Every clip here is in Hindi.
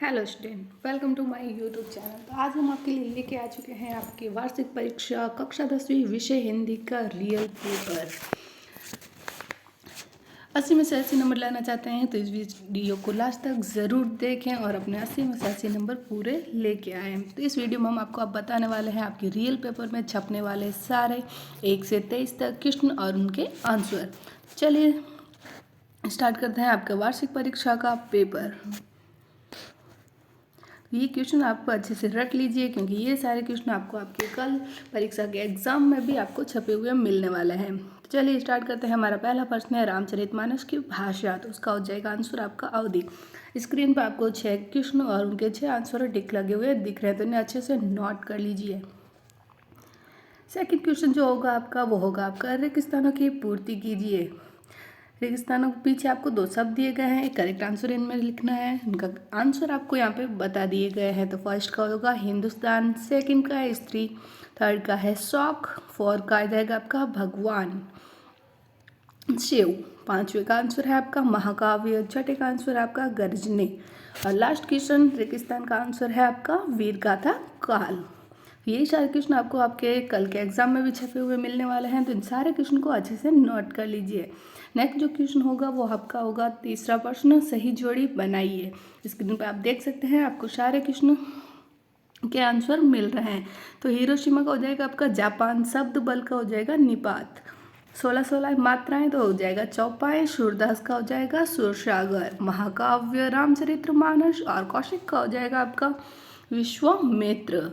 Hello student, welcome to my YouTube channel. तो आज हम आपके लिए लेके आ चुके हैं आपकी वार्षिक परीक्षा कक्षा 10वीं विषय हिंदी का रियल पेपर। 80 में से 80 नंबर लाना चाहते हैं तो इस वीडियो को लास्ट तक ज़रूर देखें और अपने 80 में से 80 नंबर पूरे लेके आएँ। तो इस वीडियो में हम आपको अब बताने वाले हैं आपके रियल पेपर में छपने वाले सारे 1 से 23 तक क्वेश्चन और उनके आंसर। चलिए स्टार्ट करते हैं आपके वार्षिक परीक्षा का पेपर। ये क्वेश्चन आपको अच्छे से रख लीजिए क्योंकि ये सारे क्वेश्चन आपको आपके कल परीक्षा के एग्जाम में भी आपको छपे हुए मिलने वाले हैं। तो चलिए स्टार्ट करते हैं। हमारा पहला प्रश्न है रामचरितमानस की भाषा, तो उसका हो जाएगा आंसर आपका अवधि। स्क्रीन पर आपको 6 क्वेश्चन और उनके 6 आंसर टिक लगे हुए दिख रहे हैं, तो इन्हें अच्छे से नोट कर लीजिए। सेकेंड क्वेश्चन जो होगा आपका वो होगा आपका रेगिस्तानों की पूर्ति कीजिए। रेगिस्तानों के पीछे आपको 2 शब्द दिए गए हैं, एक करेक्ट आंसर इनमें लिखना है। उनका आंसर आपको यहाँ पे बता दिए गए हैं। तो फर्स्ट का होगा हिंदुस्तान, सेकंड का है स्त्री, थर्ड का है शौक, फोर्थ का आ जाएगा आपका भगवान शिव, पांचवे का आंसर है आपका महाकाव्य, छठे का आंसर है आपका गर्जने और लास्ट क्वेश्चन रेगिस्तान का आंसर है आपका वीर गाथा काल। यही सारे क्वेश्चन आपको आपके कल के एग्जाम में भी छपे हुए मिलने वाले हैं, तो इन सारे क्वेश्चन को अच्छे से नोट कर लीजिए। नेक्स्ट जो क्वेश्चन होगा वो आपका होगा तीसरा प्रश्न, सही जोड़ी बनाइए। स्क्रीन पर आप देख सकते हैं आपको सारे क्वेश्चन के आंसर मिल रहे हैं। तो हिरोशिमा का हो जाएगा आपका जापान, शब्द बल का हो जाएगा निपात, 16 मात्राएं तो हो जाएगा चौपाएं, सूरदास का हो जाएगा सुरसागर, महाकाव्य रामचरितमानस और कौशिक का हो जाएगा आपका विश्वामित्र।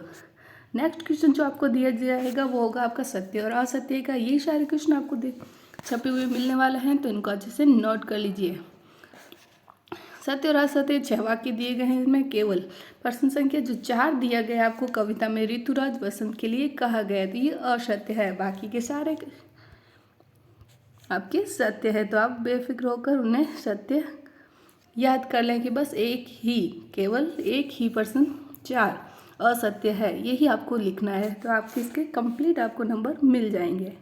नेक्स्ट क्वेश्चन जो आपको दिया जाएगा वो होगा आपका सत्य और असत्य का। ये सारे क्वेश्चन आपको छपे हुए मिलने वाले हैं, तो इनको अच्छे से नोट कर लीजिए। सत्य और असत्य 6 वाक्य दिए गए हैं, इनमें केवल प्रश्न संख्या जो 4 दिया गया आपको कविता में ऋतुराज बसंत के लिए कहा गया, तो ये असत्य है। बाकी के सारे आपके सत्य है, तो आप बेफिक्र होकर उन्हें सत्य याद कर लें कि बस केवल एक ही प्रश्न 4 असत्य है, यही आपको लिखना है। तो आपके इसके कंप्लीट आपको नंबर मिल जाएंगे।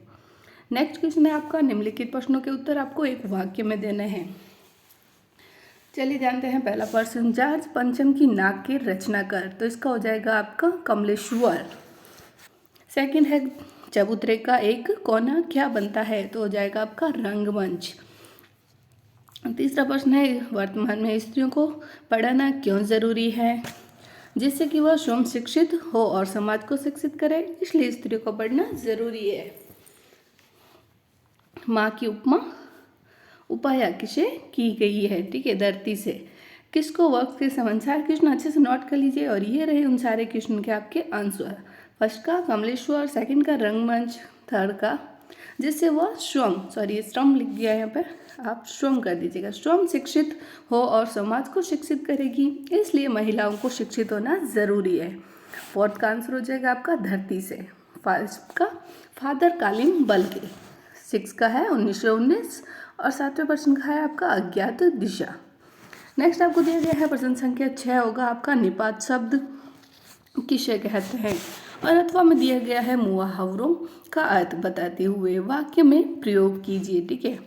नेक्स्ट क्वेश्चन है आपका निम्नलिखित प्रश्नों के उत्तर आपको एक वाक्य में देने हैं। चलिए जानते हैं पहला प्रश्न, जॉर्ज पंचम की नाक की रचना कर, तो इसका हो जाएगा आपका कमलेश्वर। सेकंड है चबूतरे का एक कोना क्या बनता है, तो हो जाएगा आपका रंगमंच। तीसरा प्रश्न है वर्तमान में स्त्रियों को पढ़ाना क्यों जरूरी है, जिससे कि वह स्वयं शिक्षित हो और समाज को शिक्षित करे, इसलिए स्त्रियों को पढ़ना जरूरी है। माँ की उपमा उपाया किसे की गई है, ठीक है, धरती से। किसको वक्त के समाचार क्वेश्चन अच्छे से नोट कर लीजिए और ये रहे उन सारे क्वेश्चन के आपके आंसर। फर्स्ट का कमलेश्वर, सेकंड का रंगमंच, थर्ड का जिससे वह श्रम लिख दिया यहाँ पर, आप श्रम कर दीजिएगा, स्वयं शिक्षित हो और समाज को शिक्षित करेगी, इसलिए महिलाओं को शिक्षित होना जरूरी है। फोर्थ का आंसर हो जाएगा आपका धरती से। फर्स्ट का फादर कालीन बल के, सिक्स का है 1919 और सातवें प्रश्न का है आपका अज्ञात दिशा। नेक्स्ट आपको दिया गया है प्रश्न संख्या 6 होगा आपका निपात शब्द किसे कहते हैं और अथवा में दिया गया है मुहावरों का अर्थ बताते हुए वाक्य में प्रयोग कीजिए, ठीक है।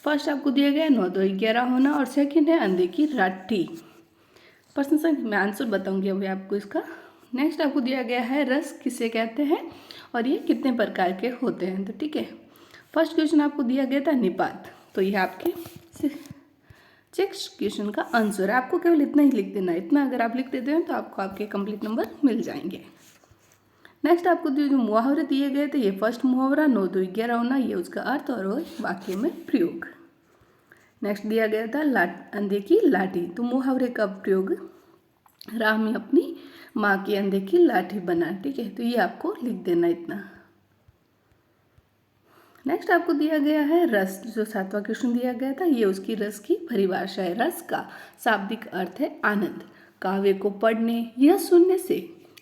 फर्स्ट आपको दिया गया 9 2 11 होना और सेकंड है अंधे की राठी। प्रश्न संख्या मैं आंसर बताऊंगी अभी आपको इसका। नेक्स्ट आपको दिया गया है रस किसे कहते हैं और ये कितने प्रकार के होते हैं, तो ठीक है। फर्स्ट क्वेश्चन आपको दिया गया था निपात, तो यह आपके 6 क्वेश्चन का आंसर है। आपको केवल इतना ही लिख देना है, इतना अगर आप लिख देते हैं तो आपको आपके कंप्लीट नंबर मिल जाएंगे। नेक्स्ट आपको जो मुहावरे दिए गए थे, ये फर्स्ट मुहावरा 9 2 11 होना, ये उसका अर्थ और वाक्य में प्रयोग। नेक्स्ट दिया गया था अंधे की लाठी, तो मुहावरे का प्रयोग राम अपनी माँ की अंधे की लाठी बना, ठीक है, तो ये आपको लिख देना इतना। नेक्स्ट आपको दिया गया है रस, जो 7वां क्वेश्चन दिया गया था, ये उसकी रस की परिभाषा है। रस का शाब्दिक अर्थ है आनंद। काव्य को पढ़ने या सुनने से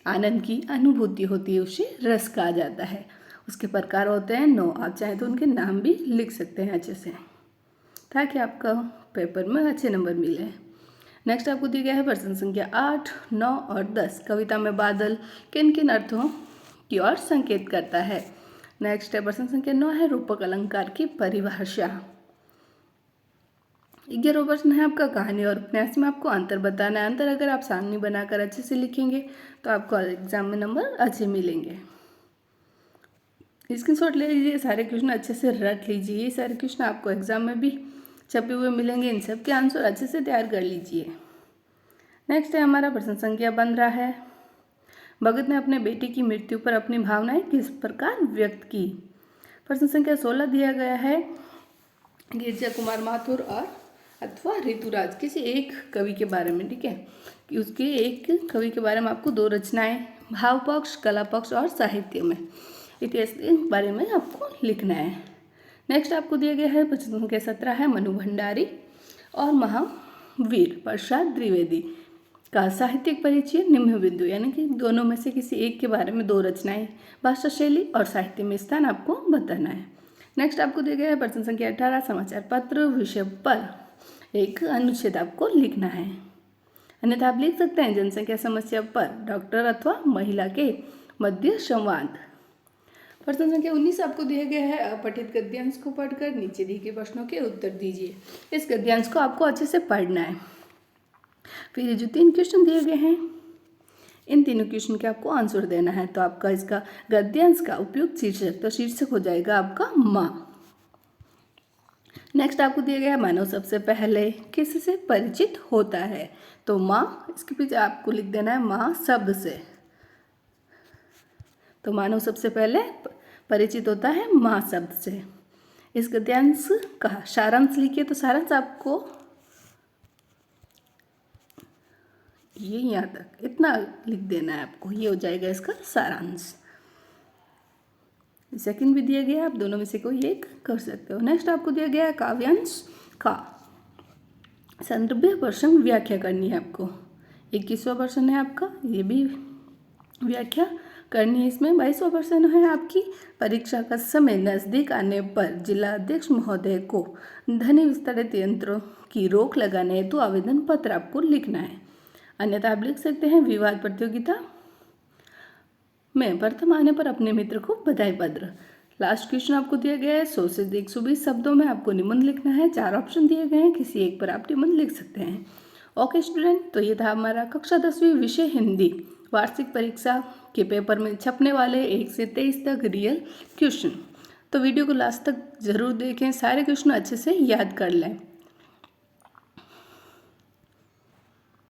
आनंद की अनुभूति होती है, उसे रस कहा जाता है। उसके प्रकार होते हैं 9, आप चाहे तो उनके नाम भी लिख सकते हैं अच्छे से, ताकि आपका पेपर में अच्छे नंबर मिले। नेक्स्ट आपको दिया गया है प्रश्न संख्या 8 9 और 10, कविता में बादल किन किन अर्थों की ओर संकेत करता है। नेक्स्ट है प्रश्न संख्या 9 है रूपक अलंकार की परिभाषा। 11वां प्रश्न है आपका कहानी और उपन्यास में आपको अंतर बताना है। अंतर अगर आप सारणी बनाकर अच्छे से लिखेंगे तो आपको एग्जाम में नंबर अच्छे मिलेंगे। स्क्रीनशॉट ले लीजिए, सारे क्वेश्चन अच्छे से रट लीजिए। ये सारे क्वेश्चन आपको एग्जाम में भी छपे हुए मिलेंगे, इन सब के आंसर अच्छे से तैयार कर लीजिए। नेक्स्ट है हमारा प्रश्न संख्या 15 है, भगत ने अपने बेटे की मृत्यु पर अपनी भावनाएं किस प्रकार व्यक्त की। प्रश्न संख्या 16 दिया गया है, गिरजा कुमार माथुर और अथवा ऋतुराज किसी एक कवि के बारे में, ठीक है, कि उसके एक कवि के बारे में आपको 2 रचनाएं भाव पक्ष, कला पक्ष और साहित्य में, इतिहास के बारे में आपको लिखना है। नेक्स्ट आपको दिया गया है प्रश्न संख्या 17 है, मनु भंडारी और महावीर प्रसाद द्विवेदी का साहित्यिक परिचय निम्न बिंदु, यानी कि दोनों में से किसी एक के बारे में 2 रचनाएं, भाषा शैली और साहित्य में स्थान आपको बताना है। नेक्स्ट आपको दिया गया है प्रश्न संख्या 18, समाचार पत्र विषय पर एक अनुच्छेद आपको लिखना है। अन्यथा आप लिख सकते हैं जनसंख्या समस्या पर डॉक्टर अथवा महिला के मध्य संवाद। प्रश्न संख्या 19 आपको दिया गया है, अपठित गद्यांश को पढ़कर नीचे दिए गए प्रश्नों के उत्तर दीजिए। इस गद्यांश को आपको अच्छे से पढ़ना है। फिर ये जो 3 क्वेश्चन दिए गए हैं, इन तीनों क्वेश्चन के आपको आंसर देना है। तो आपका इसका गद्यांश का उपयुक्त शीर्षक, तो शीर्षक हो जाएगा आपका माँ। नेक्स्ट आपको दिया गया है, मानव सबसे पहले किससे परिचित होता है। तो माँ, इसके पीछे आपको लिख देना है माँ शब्द से। तो मानव सबसे पहले परिचित होता है माँ शब्द से। इस गद्यांश का सारांश लिखिए। तो सारांश आपको ये यहाँ तक इतना लिख देना है आपको, ये हो जाएगा इसका सारांश। सेकंड भी दिया गया है, आप दोनों में से कोई एक कर सकते हो। नेक्स्ट आपको दिया गया है काव्यांश का संदर्भीय प्रसंग व्याख्या करनी है आपको। 21वां प्रश्न है आपका, ये भी व्याख्या करनी है। इसमें 22वां प्रश्न है आपकी, परीक्षा का समय नजदीक आने पर जिला अध्यक्ष महोदय को ध्वनि विस्तारित यंत्रों की रोक लगाने हेतु आवेदन पत्र आपको लिखना है। अन्यथा आप लिख सकते हैं विवाद प्रतियोगिता में प्रथम आने पर अपने मित्र को बधाई पत्र। लास्ट क्वेश्चन आपको दिया गया है, 100 से 120 शब्दों में आपको निबंध लिखना है। 4 ऑप्शन दिए गए हैं, किसी एक पर आप निबंध लिख सकते हैं। ओके स्टूडेंट, तो ये था हमारा कक्षा 10वीं विषय हिंदी वार्षिक परीक्षा के पेपर में छपने वाले 1 से 23 तक रियल क्वेश्चन। तो वीडियो को लास्ट तक जरूर देखें, सारे क्वेश्चन अच्छे से याद कर लें।